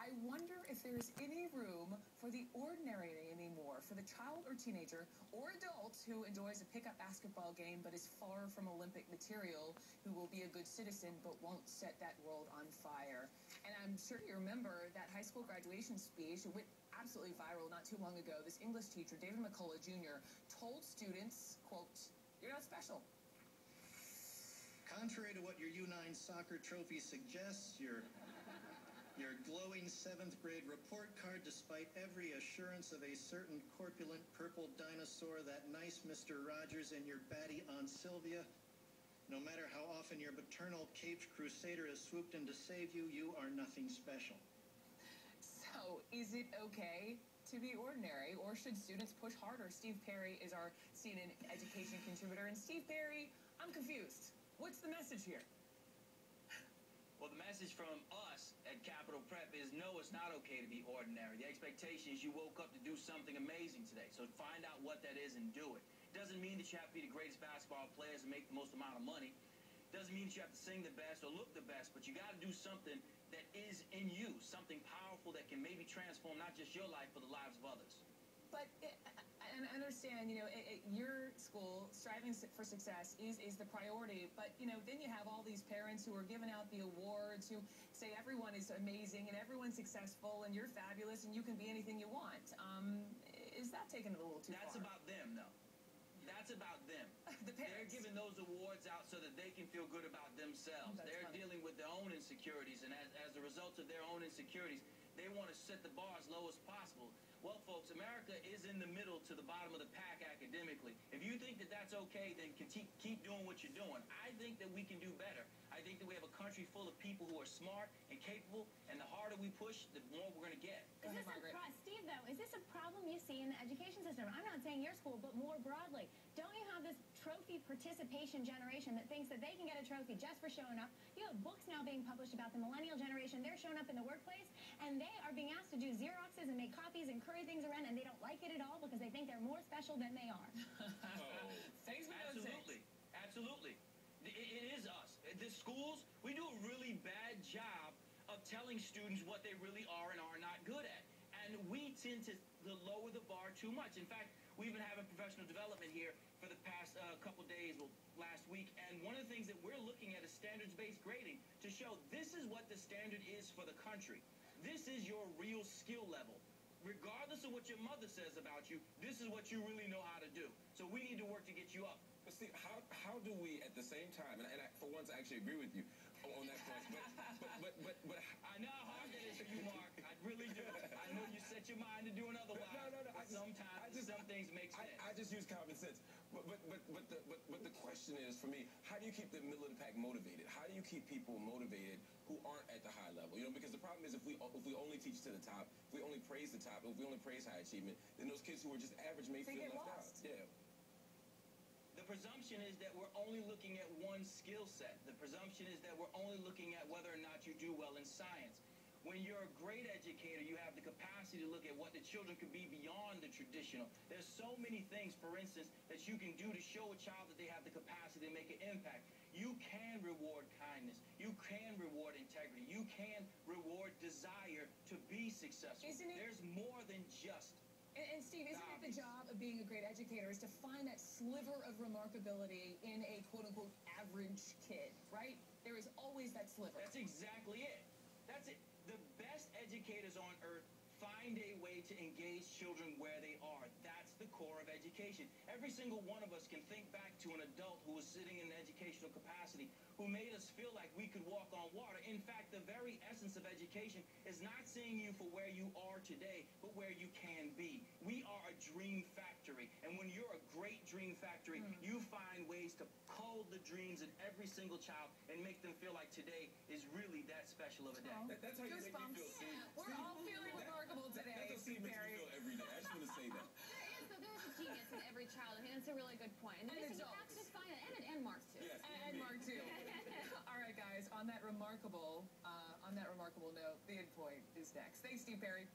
I wonder if there's any room for the ordinary anymore, for the child or teenager or adult who enjoys a pickup basketball game but is far from Olympic material, who will be a good citizen but won't set that world on fire. And I'm sure you remember that high school graduation speech. It went absolutely viral not too long ago. This English teacher, David McCullough Jr., told students, quote, "You're not special." Contrary to what your U9 soccer trophy suggests, your glowing 7th grade report card, despite every assurance of a certain corpulent purple dinosaur, that nice Mr. Rogers, and your batty Aunt Sylvia, no matter how often your paternal caped crusader has swooped in to save you, you are nothing special. So, is it okay to be ordinary, or should students push harder? Steve Perry is our CNN education contributor. And Steve Perry, I'm confused. What's the message here? Well, the message from us at Capital Prep is no, it's not okay to be ordinary. The expectation is you woke up to do something amazing today. So find out what that is and do it. It doesn't mean that you have to be the greatest basketball players and make the most amount of money. It doesn't mean that you have to sing the best or look the best, but you got to do something that is in you, something powerful that can maybe transform not just your life, but the lives of others. But I understand, your school, striving for success is the priority. But, then you have all these parents who are giving out the awards, who say everyone is amazing and everyone's successful and you're fabulous and you can be anything you want. Is that taking it a little too far? That's about them, though. That's about them. The parents. They're giving those awards out so that they can feel good about themselves. They're funny. Dealing with their own insecurities, and as a result of their own insecurities, they want to set the bar as low as possible. Well, folks, America is in the middle to the bottom of the pack academically. If you think that that's okay, then keep doing what you're doing. I think that we can do better. I think that we have a country full of people who are smart and capable, and the harder we push, the more we're going to get. Steve, though, is this a problem you see in the education system? I'm not saying your school, but more broadly. Don't you have this trophy participation generation that thinks that they can get a trophy just for showing up? You have books now being published about the millennial generation. They're showing up in the workplace, and they are being asked to do Xeroxes and make copies and curry things around, and they don't like it at all because they think they're more special than they are. Thanks for Absolutely. Absolutely. It is us. The schools, we do a really bad job of telling students what they really are and are not good at. And we tend to lower the bar too much. In fact, we've been having professional development here for the past couple days, well, last week. And one of the things that we're looking at is standards-based grading to show this is what the standard is for the country. This is your real skill level. Regardless of what your mother says about you, this is what you really know how to do. So we need to work to get you up. But see, how do we at the same time, and I, for once, I actually agree with you on that point, but I know how hard that is for you, Mark. I really do. I know you set your mind to doing otherwise. No. Some things make sense. I just use common sense. But the question is, for me, how do you keep the middle of the pack motivated? How do you keep people motivated who aren't at the high level? Because the problem is if we only teach to the top, if we only praise the top, if we only praise high achievement, then those kids who are just average may feel left out. Yeah. The presumption is that we're only looking at one skill set. The presumption is that we're only looking at whether or not you do well in science. When you're a great educator, you have the capacity to look at what the children could be beyond the traditional. There's so many things, for instance, that you can do to show a child that they have the capacity to make an impact. You can reward kindness. You can reward integrity. You can reward desire to be successful. There's more than just... And Steve, isn't it the job of being a great educator is to find that sliver of remarkability in a quote-unquote average kid, right? There is always that sliver. That's exactly it. That's it. The best educators on earth find a way to engage children where they are. That's the core of education. Every single one of us can think back to an adult who was sitting in an educational capacity who made us feel like we could walk on water. In fact, the very essence of education is not seeing you for where you are today, but where you can be. We are a dream factory. And when you're a great dream factory, you find ways to cull the dreams in every single child and make them feel like today is really that special of a day. That's how you make me feel, Steve. We're all feeling remarkable today. That's what Steve makes me feel every day. I just want to say that. There is a genius in every child. I think that's a really good point. And you have to just find it. And Mark, too. Yes, and Mark, too. All right, guys, on that remarkable note, the end point is next. Thanks, Steve Perry.